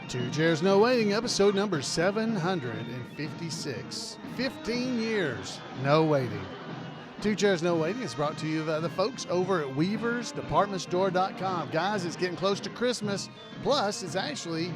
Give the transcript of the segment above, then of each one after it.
Two Chairs No Waiting, episode number 756. 15 years, no waiting. Two Chairs No Waiting is brought to you by the folks over at weaversdepartmentstore.com. Guys, it's getting close to Christmas. Plus, it's actually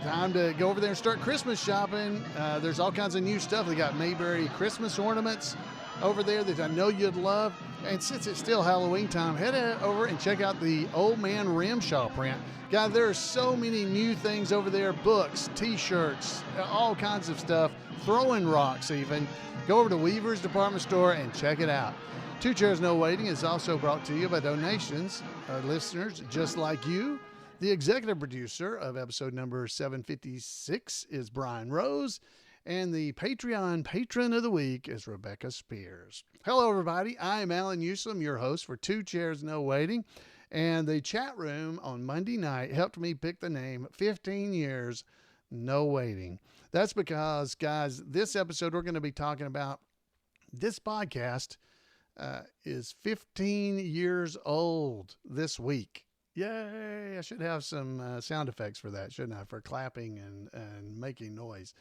time to go over there and start Christmas shopping. There's all kinds of new stuff. They got Mayberry Christmas ornaments over there that I know you'd love. And since it's still Halloween time, head over and check out the Old Man Rimshaw print. God, there are so many new things over there. Books, t-shirts, all kinds of stuff. Throwing rocks even. Go over to Weaver's Department Store and check it out. Two Chairs No Waiting is also brought to you by donations. Listeners just like you. The executive producer of episode number 756 is Brian Rose. And the Patreon patron of the week is Rebecca Spears. Hello, everybody. I am Alan Uslam, your host for Two Chairs No Waiting. And the chat room on Monday night helped me pick the name 15 Years No Waiting. That's because, guys, this episode we're going to be talking about, this podcast is 15 years old this week. Yay! I should have some sound effects for that, shouldn't I? For clapping and making noise.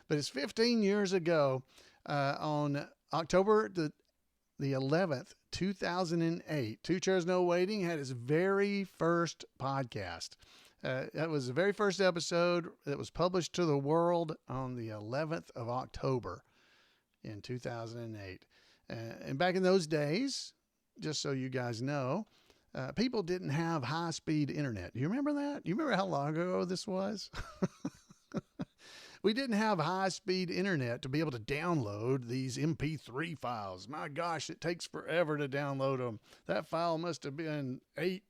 But it's 15 years ago on October the 11th, 2008. Two Chairs No Waiting had its very first podcast. That was the very first episode that was published to the world on the 11th of October in 2008. And back in those days, just so you guys know, people didn't have high-speed internet. Do you remember that? Do you remember how long ago this was? We didn't have high-speed internet to be able to download these MP3 files. My gosh, it takes forever to download them. That file must have been 8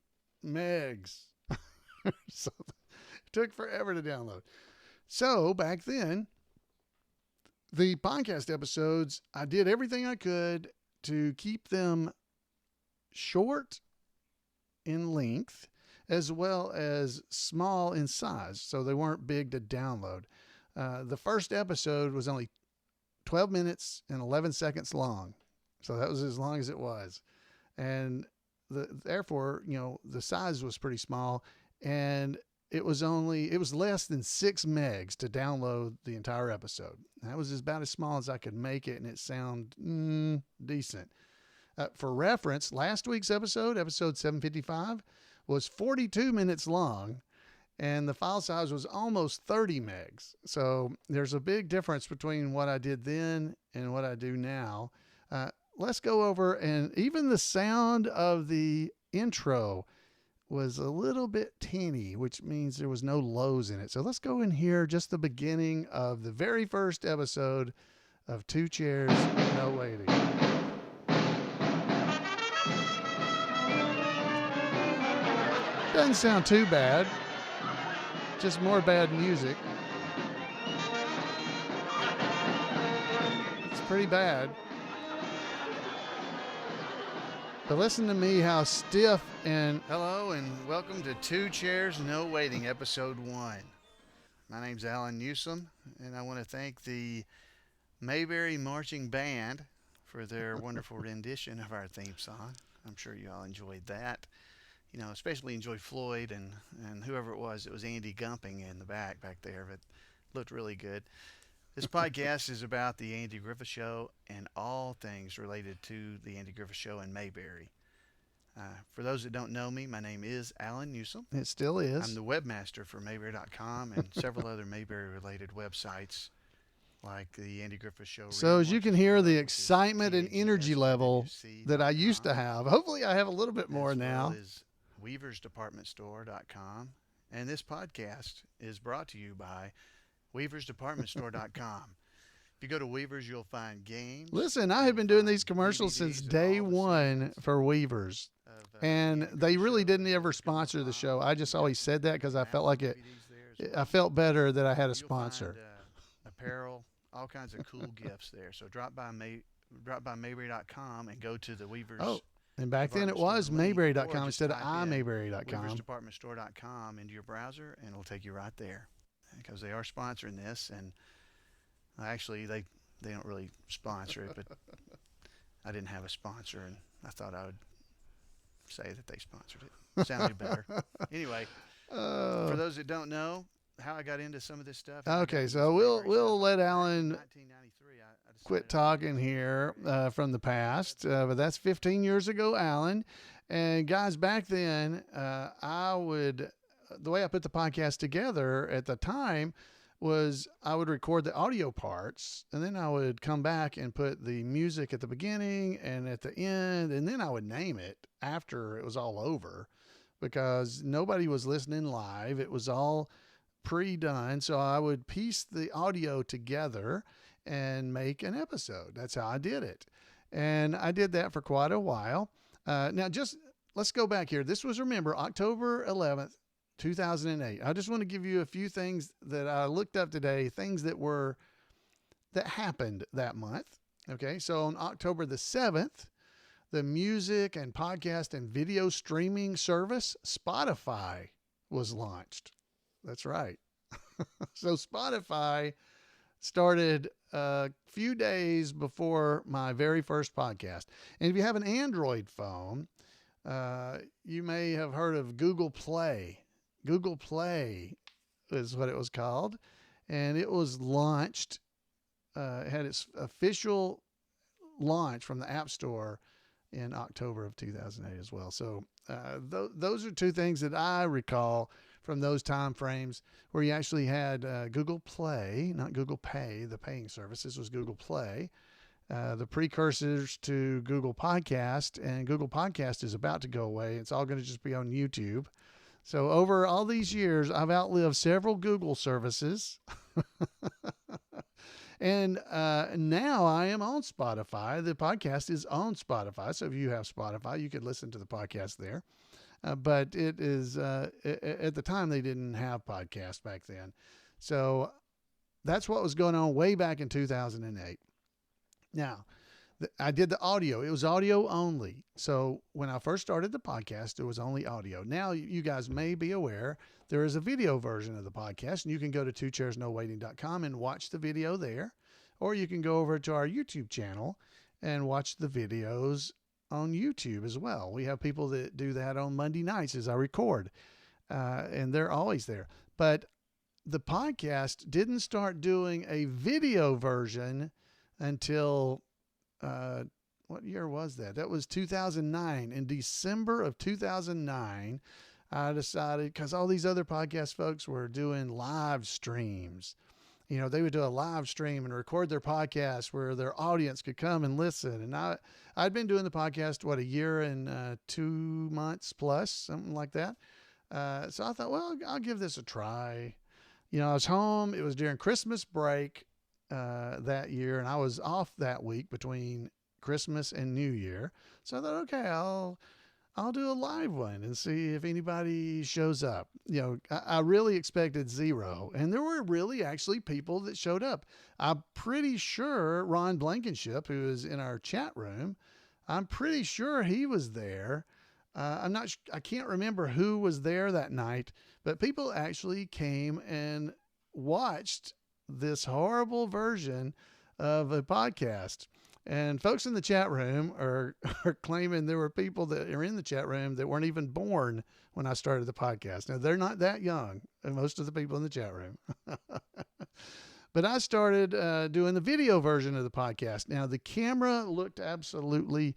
megs. So it took forever to download. So back then, the podcast episodes, I did everything I could to keep them short in length as well as small in size, so they weren't big to download. The first episode was only 12 minutes and 11 seconds long. So that was as long as it was. And therefore, you know, the size was pretty small, and it was less than 6 megs to download the entire episode. That was about as small as I could make it, and it sounded decent. For reference, last week's episode 755, was 42 minutes long, and the file size was almost 30 megs. So there's a big difference between what I did then and what I do now. Let's go over, and even the sound of the intro was a little bit tinny, which means there was no lows in it. So let's go in here, just the beginning of the very first episode of Two Chairs No Waiting. Doesn't sound too bad. Just more bad music. It's pretty bad. But listen to me how stiff and... Hello and welcome to Two Chairs No Waiting, episode 1. My name's Alan Uslam, and I want to thank the Mayberry Marching Band for their wonderful rendition of our theme song. I'm sure you all enjoyed that. You know, especially enjoyed Floyd and whoever it was Andy Gumping in the back there, but looked really good. This podcast is about the Andy Griffith Show and all things related to the Andy Griffith Show in Mayberry. For those that don't know me, my name is Alan Newsom. It still is. I'm the webmaster for Mayberry.com and several other Mayberry-related websites like the Andy Griffith Show. So as you can hear the excitement and energy level that I used to have, hopefully I have a little bit more now. weaversdepartmentstore.com, and this podcast is brought to you by weaversdepartmentstore.com. If you go to Weavers, you'll find games. Listen, I have been doing these commercials since day one for Weavers, and they really didn't ever sponsor the show. I just always said that because I felt like I felt better that I had a sponsor. Apparel, all kinds of cool gifts there. So drop by Mayberry.com and go to the Weavers. Oh. And back then it was Mayberry.com instead of iMayberry.com. WeaversDepartmentStore.com into your browser, and it'll take you right there. Because they are sponsoring this, and actually they don't really sponsor it, but I didn't have a sponsor, and I thought I would say that they sponsored it. Sounded better. Anyway, Uh, For those that don't know how I got into some of this stuff, how I got okay, into this so we'll Mayberry stuff. we'll let Back in Alan 1993, I quit decided I wanted to talking do some here Mayberry. from the past, but that's 15 years ago, Alan. And guys, back then, the way I put the podcast together at the time was I would record the audio parts and then I would come back and put the music at the beginning and at the end, and then I would name it after it was all over because nobody was listening live. It was all pre-done. So I would piece the audio together and make an episode. That's how I did it. And I did that for quite a while. Now, just let's go back here. This was, remember, October 11th, 2008. I just want to give you a few things that I looked up today, things that happened that month. Okay, so on October the 7th, the music and podcast and video streaming service Spotify was launched. That's right. So Spotify started a few days before my very first podcast. And if you have an Android phone, you may have heard of Google Play. Google Play is what it was called. And it was launched, it had its official launch from the App Store in October of 2008 as well. So those are two things that I recall from those time frames where you actually had Google Play, not Google Pay, the paying service. This was Google Play, the precursors to Google Podcast, and Google Podcast is about to go away. It's all going to just be on YouTube. So over all these years, I've outlived several Google services. And now I am on Spotify. The podcast is on Spotify. So if you have Spotify, you could listen to the podcast there. But it is, at the time, they didn't have podcasts back then. So that's what was going on way back in 2008. Now, I did the audio. It was audio only. So when I first started the podcast, it was only audio. Now, you guys may be aware there is a video version of the podcast, and you can go to twochairsnowaiting.com and watch the video there, or you can go over to our YouTube channel and watch the videos on YouTube as well. We have people that do that on Monday nights as I record, and they're always there. But the podcast didn't start doing a video version until what year was that? That was 2009. In December of 2009, I decided, because all these other podcast folks were doing live streams. You know, they would do a live stream and record their podcast where their audience could come and listen. And I'd been doing the podcast, a year and 2 months plus, something like that. So I thought, well, I'll give this a try. You know, I was home. It was during Christmas break that year, and I was off that week between Christmas and New Year. So I thought, okay, I'll do a live one and see if anybody shows up. You know, I really expected zero, and there were really actually people that showed up. I'm pretty sure Ron Blankenship, who is in our chat room, I'm pretty sure he was there. I can't remember who was there that night, but people actually came and watched this horrible version of a podcast. And folks in the chat room are claiming there were people that are in the chat room that weren't even born when I started the podcast. Now, they're not that young, most of the people in the chat room. But I started doing the video version of the podcast. Now, the camera looked absolutely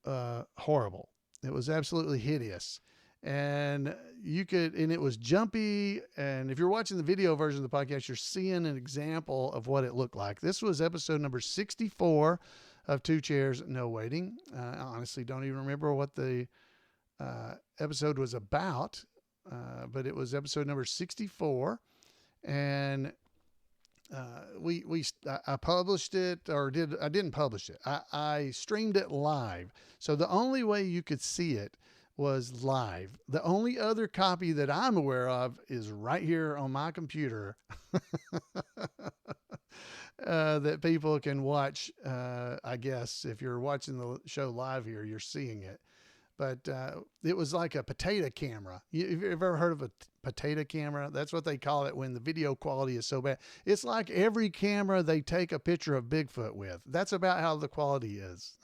horrible. It was absolutely hideous. And it was jumpy. And if you're watching the video version of the podcast, you're seeing an example of what it looked like. This was episode number 64 of Two Chairs, No Waiting. I honestly don't even remember what the episode was about, but it was episode number 64. And I published it, I didn't publish it. I streamed it live. So the only way you could see it was live. The only other copy that I'm aware of is right here on my computer that people can watch. I guess if you're watching the show live here, you're seeing it. but it was like a potato camera. Have you ever heard of a potato camera? That's what they call it when the video quality is so bad. It's like every camera they take a picture of Bigfoot with. That's about how the quality is.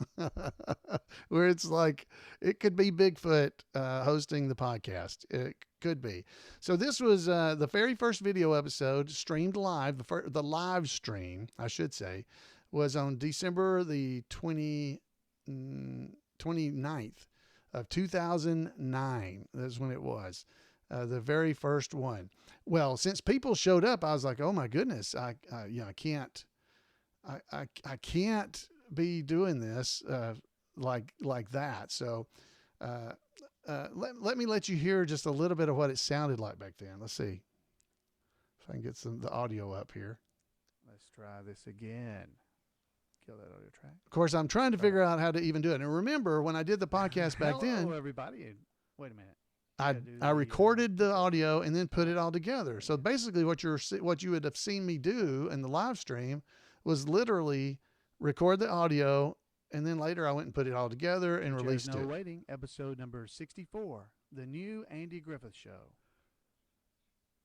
Where it's like, it could be Bigfoot hosting the podcast. It could be. So this was the very first video episode streamed live. The live stream, I should say, was on December the 29th of 2009. That's when it was. The very first one. Well, since people showed up, I was like, oh my goodness, I can't be doing this like that. So let me let you hear just a little bit of what it sounded like back then. Let's see if I can get the audio up here. Let's try this again. Kill that audio track. Of course, I'm trying to figure out how to even do it. And remember, when I did the podcast back then, hello everybody. Wait a minute. I recorded the audio and then put it all together. So basically what you would have seen me do in the live stream was literally record the audio, and then later I went and put it all together and released it. No Waiting, episode number 64, The New Andy Griffith Show.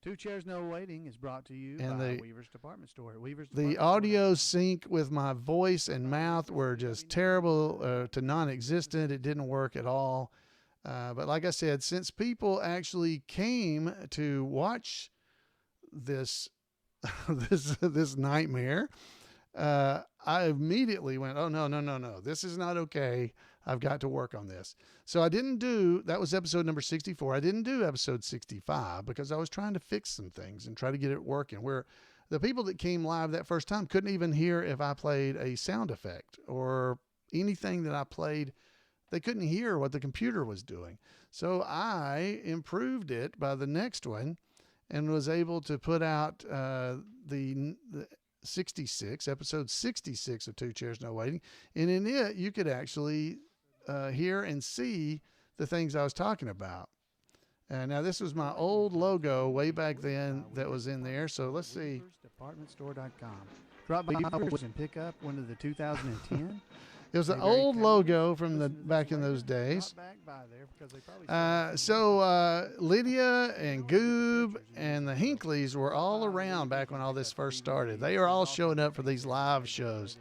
Two Chairs No Waiting is brought to you by Weaver's Department Store. The audio sync with my voice and mouth were just terrible to non-existent. It didn't work at all. But like I said, since people actually came to watch this this nightmare, I immediately went, oh, no. This is not okay. I've got to work on this. So I didn't do, that was episode number 64. I didn't do episode 65 because I was trying to fix some things and try to get it working, where the people that came live that first time couldn't even hear if I played a sound effect or anything that I played. They couldn't hear what the computer was doing. So I improved it by the next one and was able to put out the 66, episode 66 of Two Chairs No Waiting. And in it, you could actually hear and see the things I was talking about. Now, this was my old logo way back then that was in there. So let's see. Departmentstore.com. Drop by and pick up one of the 2010. It was an old logo from back in those days. So Lydia and Goob and the Hinckleys were all around back when all this first started. They were all showing up for these live shows.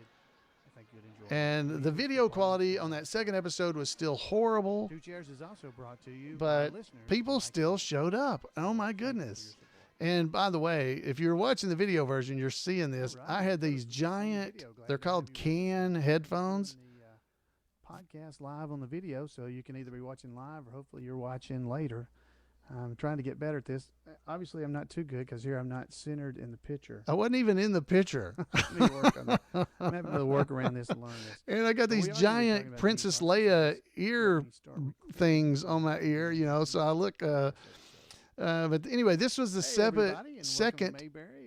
And the video quality on that second episode was still horrible. Two Chairs is also brought to you but people still showed up. Oh my goodness. And by the way, if you're watching the video version, you're seeing this. I had these giant, they're called can headphones. Podcast live on the video, so you can either be watching live or hopefully you're watching later. I'm trying to get better at this. Obviously, I'm not too good because here I'm not centered in the picture. I wasn't even in the picture. I'm having to work around this and learn this. And I got these giant Princess Leia ear things on my ear, so I look... but anyway, this was the second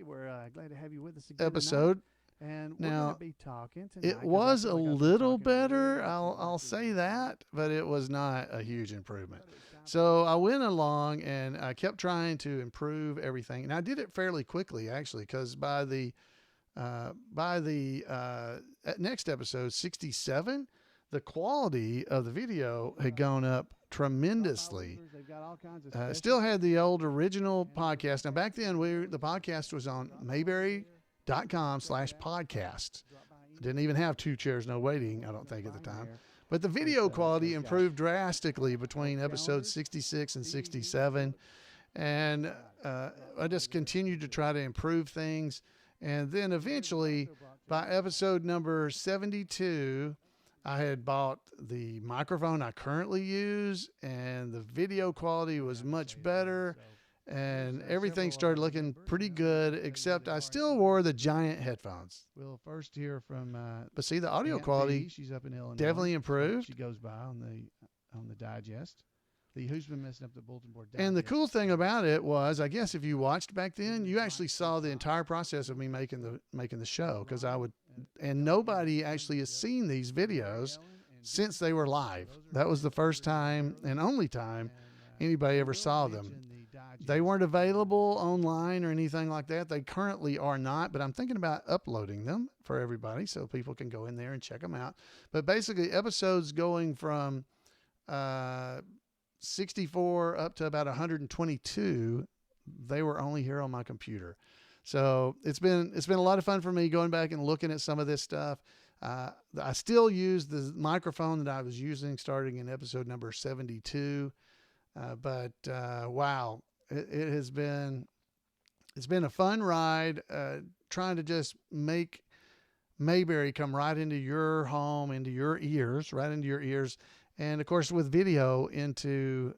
we're glad to have you with us again episode. Tonight. And we're going to be talking tonight. It was a little better, I'll say that, but it was not a huge improvement. So I went along and I kept trying to improve everything, and I did it fairly quickly actually, because by the next episode 67, the quality of the video had gone up tremendously. Still had the old original podcast. Now back then the podcast was on mayberry.com/podcast. Didn't even have Two Chairs No Waiting, I don't think, at the time. But the video quality improved drastically between episodes 66 and 67. And I just continued to try to improve things. And then eventually, by episode number 72, I had bought the microphone I currently use, and the video quality was much better, and everything started looking pretty good, except I still wore the giant headphones. We'll first hear from, but see, the audio quality she's up in Illinois. Definitely improved. She goes by on the digest. Who's been messing up the bulletin board digest. And the cool thing about it was, I guess if you watched back then, you actually saw the entire process of me making the show, because and nobody actually has seen these videos since they were live. That was the first time and only time anybody ever saw them. They weren't available online or anything like that. They currently are not, but I'm thinking about uploading them for everybody so people can go in there and check them out. But basically, episodes going from 64 up to about 122, they were only here on my computer. So it's been a lot of fun for me going back and looking at some of this stuff. I still use the microphone that I was using starting in episode number 72. But wow, it's been a fun ride, trying to just make Mayberry come right into your home, into your ears, right into your ears. And of course, with video into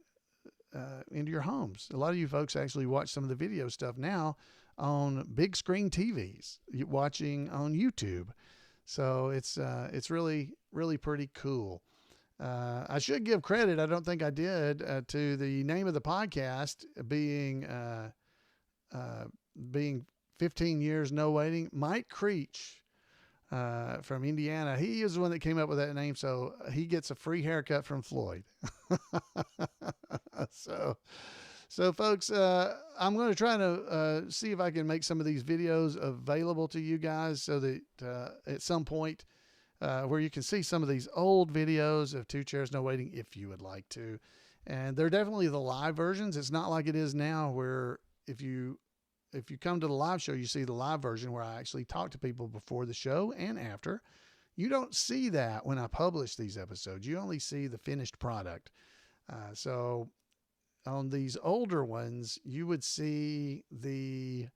your homes. A lot of you folks actually watch some of the video stuff now on big screen TVs, watching on YouTube. So it's really, really pretty cool. I should give credit, I don't think I did, to the name of the podcast being 15 Years No Waiting. Mike Creech from Indiana, he is the one that came up with that name, so he gets a free haircut from Floyd. So folks, I'm going to try to see if I can make some of these videos available to you guys so that at some point where you can see some of these old videos of Two Chairs No Waiting if you would like to. And they're definitely the live versions. It's not like it is now where if you come to the live show, you see the live version where I actually talk to people before the show and after. You don't see that when I publish these episodes. You only see the finished product. So on these older ones, you would see the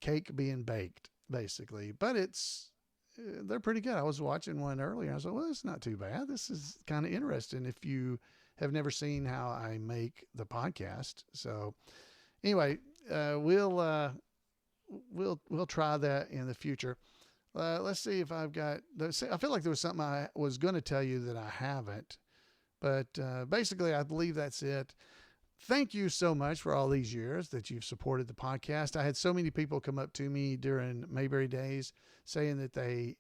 cake being baked, basically. But they're pretty good. I was watching one earlier. I was like, well, it's not too bad. This is kind of interesting if you have never seen how I make the podcast. So anyway, we'll try that in the future. Let's see if I feel like there was something I was going to tell you that I haven't, but basically I believe that's it. Thank you so much for all these years that you've supported the podcast. I had so many people come up to me during Mayberry Days saying that they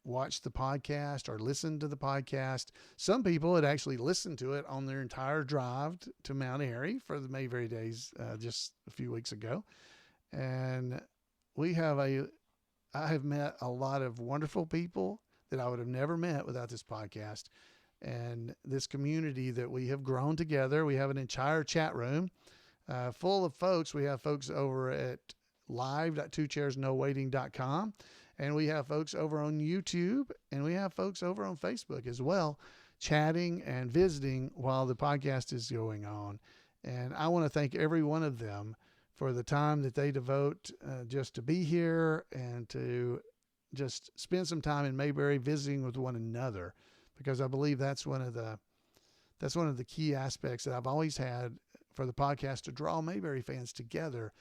watched the podcast or listened to the podcast. Some people had actually listened to it on their entire drive to Mount Airy for the Mayberry Days just a few weeks ago. And I have met a lot of wonderful people that I would have never met without this podcast. And this community that we have grown together. We have an entire chat room full of folks. We have folks over at live.twochairsnowaiting.com, and we have folks over on YouTube, and we have folks over on Facebook as well, chatting and visiting while the podcast is going on. And I want to thank every one of them for the time that they devote just to be here and to just spend some time in Mayberry visiting with one another. Because I believe that's one of the key aspects that I've always had for the podcast, to draw Mayberry fans together,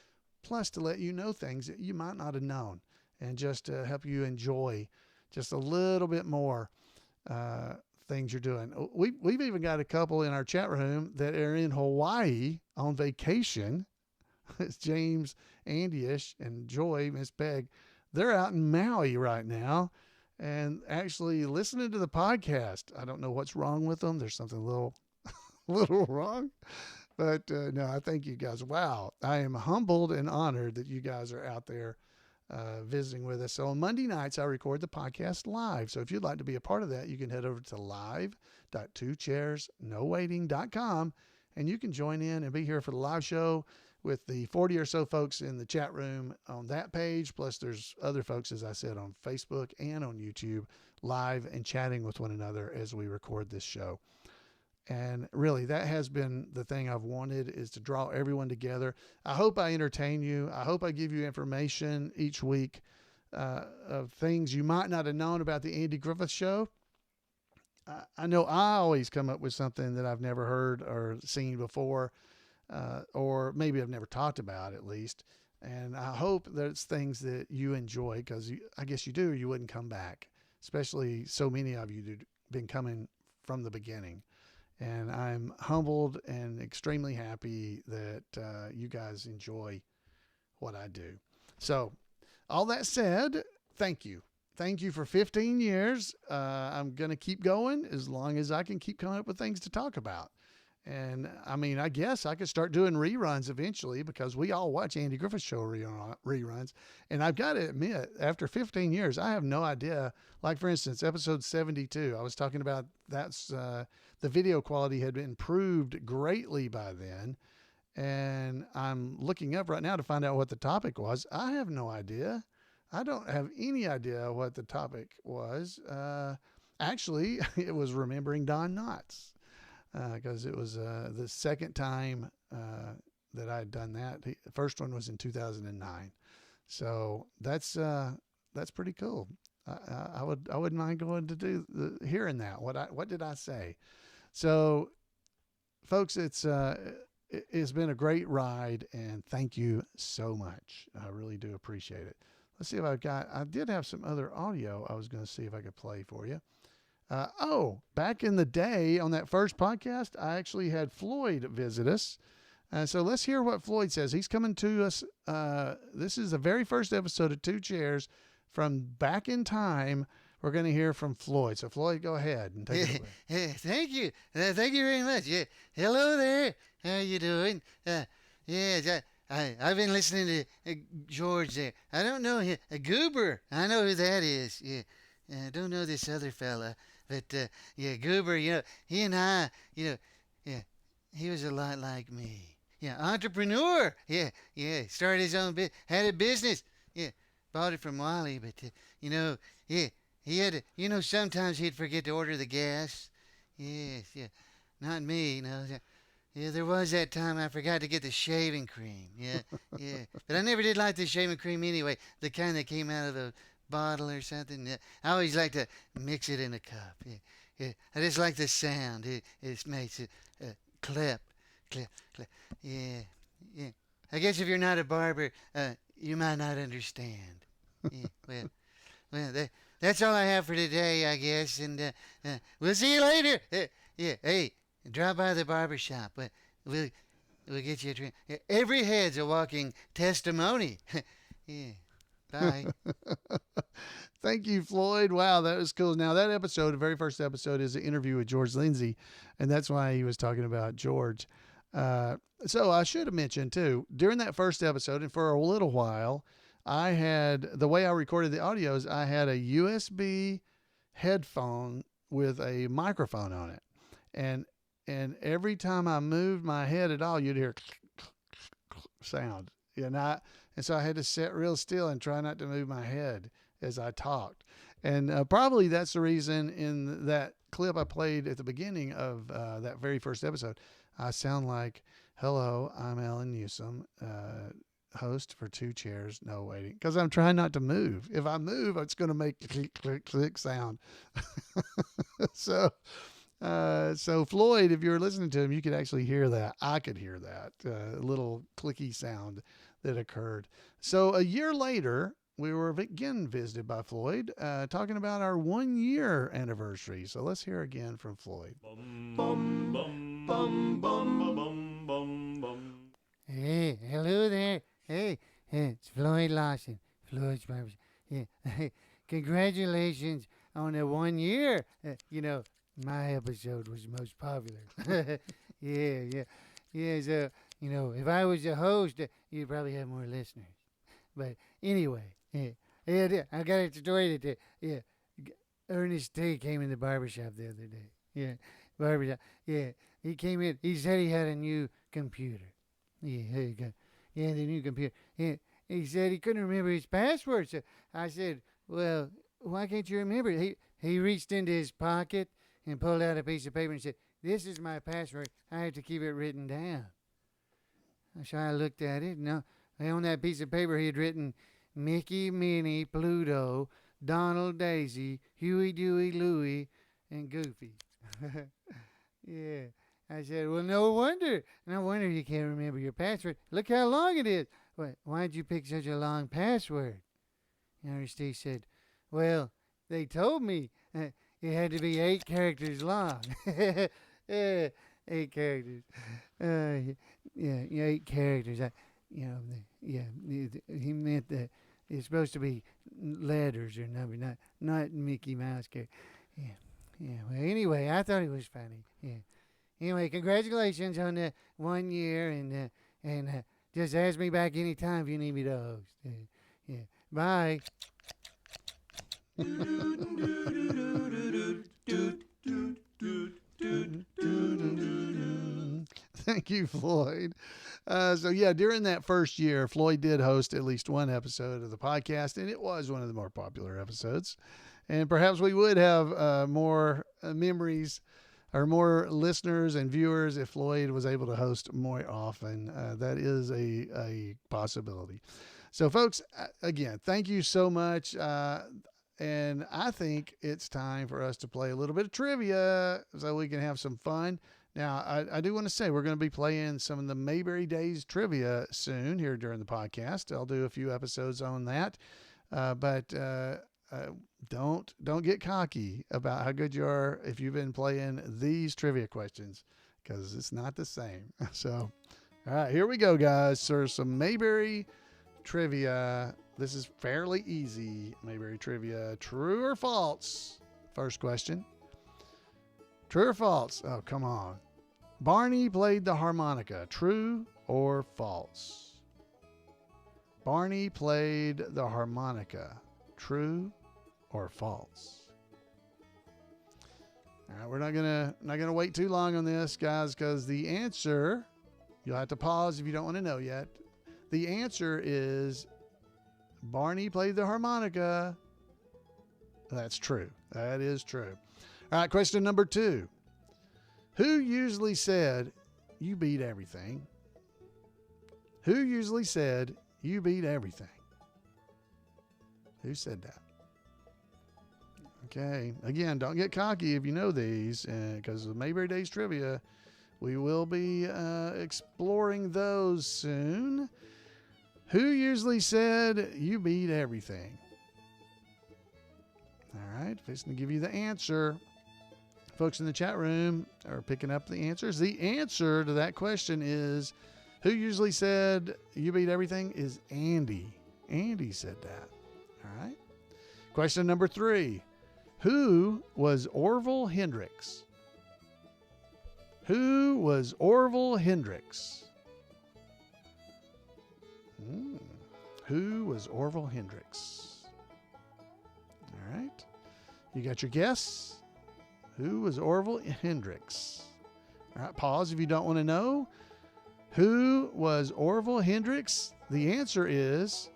plus to let you know things that you might not have known, and just to help you enjoy just a little bit more things you're doing. We've even got a couple in our chat room that are in Hawaii on vacation. It's James, Andy-ish, and Joy, Miss Peg. They're out in Maui right now and actually listening to the podcast. I don't know what's wrong with them. There's something a little wrong, but no, I thank you guys. Wow. I am humbled and honored that you guys are out there visiting with us. So on Monday nights, I record the podcast live. So if you'd like to be a part of that, you can head over to live.twochairsnowaiting.com, and you can join in and be here for the live show with the 40 or so folks in the chat room on that page. Plus there's other folks, as I said, on Facebook and on YouTube, live and chatting with one another as we record this show. And really, that has been the thing I've wanted, is to draw everyone together. I hope I entertain you. I hope I give you information each week of things you might not have known about the Andy Griffith Show. I know I always come up with something that I've never heard or seen before, or maybe I've never talked about, at least. And I hope there's things that you enjoy, because I guess you do, or you wouldn't come back, especially so many of you that have been coming from the beginning. And I'm humbled and extremely happy that you guys enjoy what I do. So all that said, thank you. Thank you for 15 years. I'm going to keep going as long as I can keep coming up with things to talk about. And I mean, I guess I could start doing reruns eventually because we all watch Andy Griffith Show reruns. And I've got to admit, after 15 years, I have no idea. Like, for instance, episode 72, I was talking about that's the video quality had improved greatly by then. And I'm looking up right now to find out what the topic was. I have no idea. I don't have any idea what the topic was. Actually, it was remembering Don Knotts because it was the second time that I had done that. The first one was in 2009. So that's pretty cool. I wouldn't mind going to do hearing that. What did I say? So, folks, it's been a great ride, and thank you so much. I really do appreciate it. Let's see if I did have some other audio I was going to see if I could play for you. Back in the day on that first podcast, I actually had Floyd visit us. So let's hear what Floyd says. He's coming to us. This is the very first episode of Two Chairs from back in time. We're going to hear from Floyd. So, Floyd, go ahead and take it away. Thank you. Thank you very much. Yeah. Hello there. How you doing? I've been listening to George there. I don't know him. Goober. I know who that is. Yeah. I don't know this other fella. But, Goober, he and I, he was a lot like me. Yeah, entrepreneur. Yeah. Started his own business. Had a business. Yeah. Bought it from Wally, but, he had to, sometimes he'd forget to order the gas. Yes, yeah. Not me, Yeah, there was that time I forgot to get the shaving cream. Yeah. But I never did like the shaving cream anyway, the kind that came out of the bottle or something. I always like to mix it in a cup. Yeah. I just like the sound. It makes it clip. Yeah. I guess if you're not a barber, you might not understand. Yeah, well, that's all I have for today, I guess, and we'll see you later. Hey, drop by the barber shop. We'll get you a drink. Every head's a walking testimony. Yeah, bye. Thank you, Floyd. Wow, that was cool. Now, that episode, the very first episode, is an interview with George Lindsay, and that's why he was talking about George. So I should have mentioned, too, during that first episode, and for a little while, I had, the way I recorded the audios, I had a USB headphone with a microphone on it. And every time I moved my head at all, you'd hear sound. And so I had to sit real still and try not to move my head as I talked. And probably that's the reason in that clip I played at the beginning of that very first episode, I sound like, hello, I'm Alan Newsom, host for Two Chairs, No Waiting, because I'm trying not to move. If I move, it's going to make click, click, click sound. So Floyd, if you're listening to him, you could actually hear that. I could hear that little clicky sound that occurred. So a year later, we were again visited by Floyd, talking about our 1 year anniversary. So let's hear again from Floyd. Hey, hello there. Hey, it's Floyd Lawson, Floyd's Barbershop. Yeah, congratulations on the 1 year. My episode was the most popular. Yeah. So, if I was the host, you'd probably have more listeners. But anyway, I got a story that, Ernest T. came in the barbershop the other day. Yeah, barbershop. Yeah, he came in. He said he had a new computer. Yeah, here you go. Yeah, the new computer. Yeah, he said he couldn't remember his password. So I said, well, why can't you remember it? He reached into his pocket and pulled out a piece of paper and said, this is my password. I have to keep it written down. So I looked at it. And on that piece of paper, he had written Mickey, Minnie, Pluto, Donald, Daisy, Huey, Dewey, Louie, and Goofy. Yeah. I said, well, no wonder you can't remember your password. Look how long it is. Why'd you pick such a long password? And Steve said, well, they told me it had to be 8 characters long. 8 characters. 8 characters. He meant that it's supposed to be letters or numbers, not Mickey Mouse character. Yeah. Well, anyway, I thought it was funny. Yeah. Anyway, congratulations on the 1 year, and just ask me back anytime if you need me to host. Yeah. Bye. Thank you, Floyd. So yeah, during that first year, Floyd did host at least one episode of the podcast, and it was one of the more popular episodes. And perhaps we would have more memories or more listeners and viewers if Floyd was able to host more often. That is a possibility. So, folks, again, thank you so much. And I think it's time for us to play a little bit of trivia so we can have some fun. Now, I do want to say we're going to be playing some of the Mayberry Days trivia soon here during the podcast. I'll do a few episodes on that. But don't get cocky about how good you are if you've been playing these trivia questions, because it's not the same. So, all right, here we go, guys. So some Mayberry trivia. This is fairly easy. Mayberry trivia. True or false? First question. True or false? Oh, come on. Barney played the harmonica. True or false? Barney played the harmonica. True or false? All right, we're not gonna wait too long on this, guys, because the answer, you'll have to pause if you don't want to know yet. The answer is Barney played the harmonica. That's true. That is true. All right, question number 2. Who usually said, "You beat everything"? Who usually said, "You beat everything"? Who said that? Okay. Again, don't get cocky if you know these, because of Mayberry Days trivia, we will be exploring those soon. Who usually said, "You beat everything"? All right. Fixing to give you the answer. Folks in the chat room are picking up the answers. The answer to that question is, who usually said, "You beat everything," is Andy. Andy said that. All right. Question number 3. Who was Orville Hendricks? Who was Orville Hendricks? Who was Orville Hendricks? All right. You got your guess? Who was Orville Hendricks? All right. Pause if you don't want to know. Who was Orville Hendricks? The answer is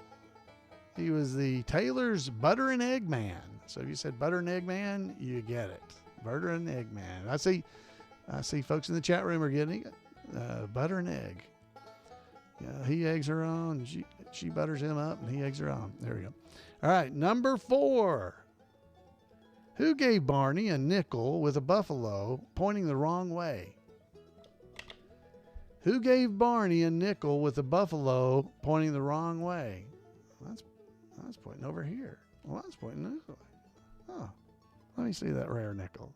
he was the Taylor's Butter and Egg Man. So if you said Butter and Egg Man, you get it. Butter and Egg Man. I see folks in the chat room are getting it. Butter and egg. He eggs her on. She butters him up, and he eggs her on. There we go. All right, number 4. Who gave Barney a nickel with a buffalo pointing the wrong way? Who gave Barney a nickel with a buffalo pointing the wrong way? That's pointing over here. Well, that's pointing this way. Oh, let me see that rare nickel.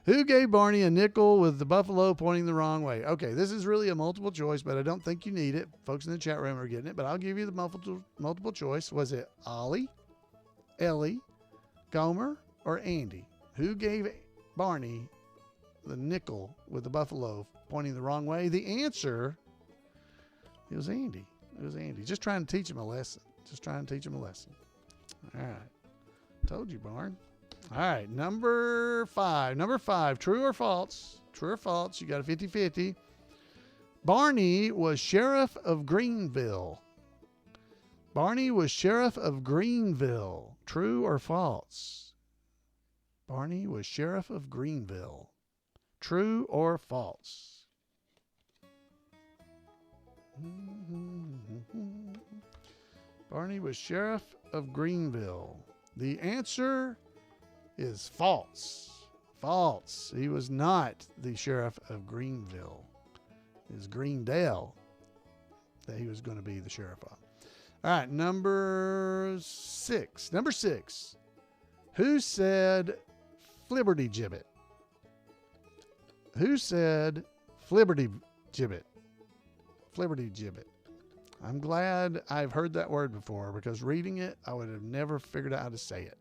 Who gave Barney a nickel with the buffalo pointing the wrong way? Okay, this is really a multiple choice, but I don't think you need it. Folks in the chat room are getting it, but I'll give you the multiple choice. Was it Ollie, Ellie, Gomer, or Andy? Who gave Barney the nickel with the buffalo pointing the wrong way? The answer, it was Andy. It was Andy. Just trying to teach him a lesson. All right. Told you, Barn. All right. Number 5. True or false? True or false? You got a 50-50. Barney was sheriff of Greenville. Barney was sheriff of Greenville. True or false? Barney was sheriff of Greenville. True or false? Barney was sheriff of Greenville. The answer is false. False. He was not the sheriff of Greenville. It was Greendale that he was going to be the sheriff of. All right, number 6. Number 6. Who said Flibberty Gibbet? Who said Flibberty Gibbet? Flibberty Gibbet. I'm glad I've heard that word before, because reading it, I would have never figured out how to say it.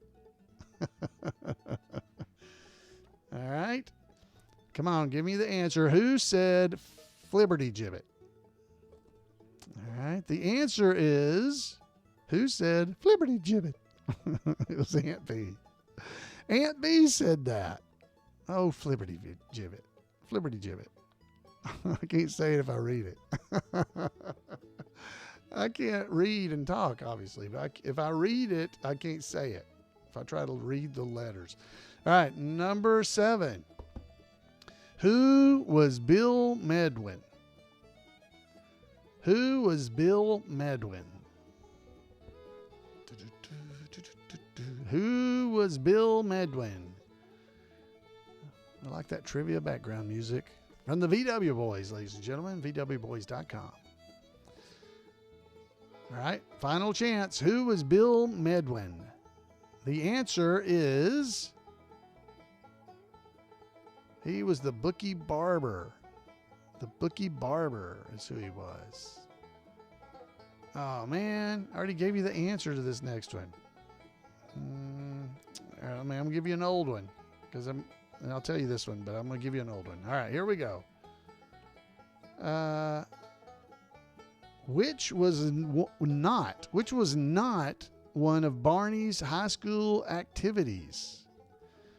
All right. Come on, give me the answer. Who said Flibberty Gibbet? All right. The answer is, who said Flibberty Gibbet? It was Aunt B. Aunt B said that. Oh, Flibberty Gibbet. Flibberty Gibbet. I can't say it if I read it. I can't read and talk, obviously. But if I read it, I can't say it. If I try to read the letters. All right, number 7. Who was Bill Medwin? Who was Bill Medwin? Who was Bill Medwin? I like that trivia background music from the VW Boys, ladies and gentlemen, VWBoys.com. All right, final chance. Who was Bill Medwin? The answer is, he was the bookie barber. The bookie barber is who he was. Oh, man, I already gave you the answer to this next one. I'm going to give you an old one, and I'll tell you this one, but I'm going to give you an old one. All right, here we go. Which was not one of Barney's high school activities?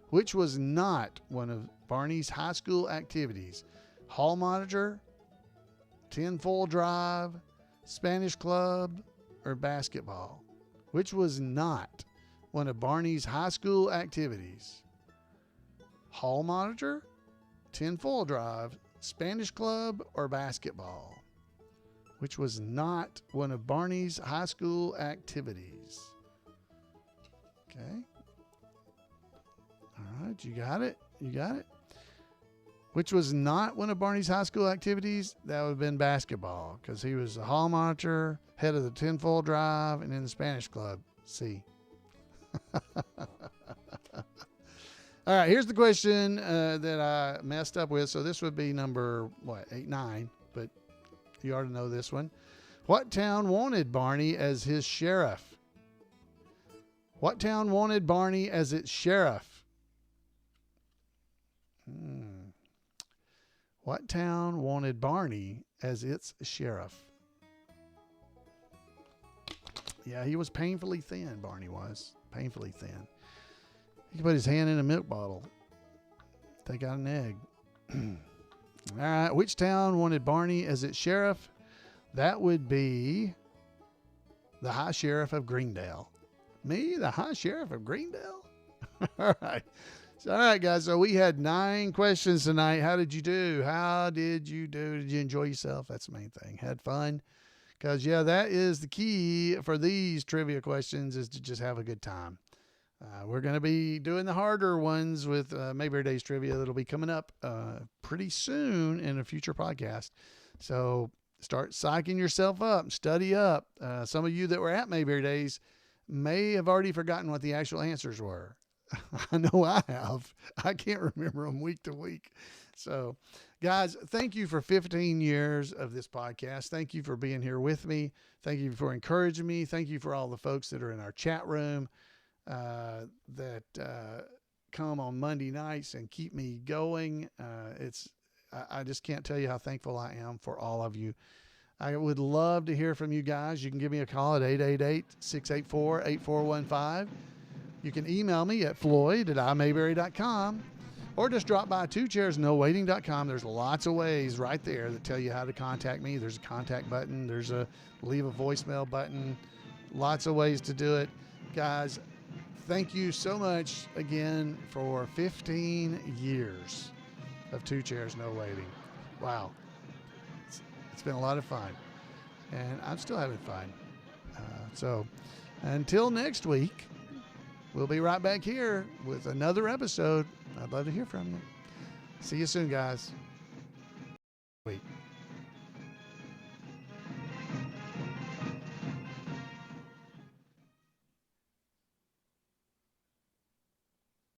Which was not one of Barney's high school activities? Hall monitor, tinfoil drive, Spanish club, or basketball? Which was not one of Barney's high school activities? Hall monitor, tinfoil drive, Spanish club, or basketball? Which was not one of Barney's high school activities? Okay. All right, you got it? You got it? Which was not one of Barney's high school activities? That would have been basketball, because he was the hall monitor, head of the tinfoil drive, and in the Spanish club. See. All right, here's the question that I messed up with. So this would be number, 8, 9, but you already know this one. What town wanted Barney as his sheriff? What town wanted Barney as its sheriff? What town wanted Barney as its sheriff? Yeah, he was painfully thin, Barney was. Painfully thin. He could put his hand in a milk bottle. Take out an egg. All right, which town wanted Barney as its sheriff? That would be the High Sheriff of Greendale. Me, the High Sheriff of Greendale? All right. All right, guys. So we had 9 questions tonight. How did you do? How did you do? Did you enjoy yourself? That's the main thing. Had fun? Because, yeah, that is the key for these trivia questions, is to just have a good time. We're going to be doing the harder ones with Mayberry Days Trivia that'll be coming up pretty soon in a future podcast. So start psyching yourself up, study up. Some of you that were at Mayberry Days may have already forgotten what the actual answers were. I know I have. I can't remember them week to week. So, guys, thank you for 15 years of this podcast. Thank you for being here with me. Thank you for encouraging me. Thank you for all the folks that are in our chat room that come on Monday nights and keep me going. I just can't tell you how thankful I am for all of you. I would love to hear from you guys. You can give me a call at 888-684-8415. You can email me at floyd@imayberry.com, or just drop by twochairsnowaiting.com. There's lots of ways right there that tell you how to contact me. There's a contact button. There's a leave a voicemail button. Lots of ways to do it. Guys, thank you so much again for 15 years of Two Chairs No Waiting. Wow. It's been a lot of fun, and I'm still having fun. So until next week, we'll be right back here with another episode. I'd love to hear from you. See you soon, guys. Wait.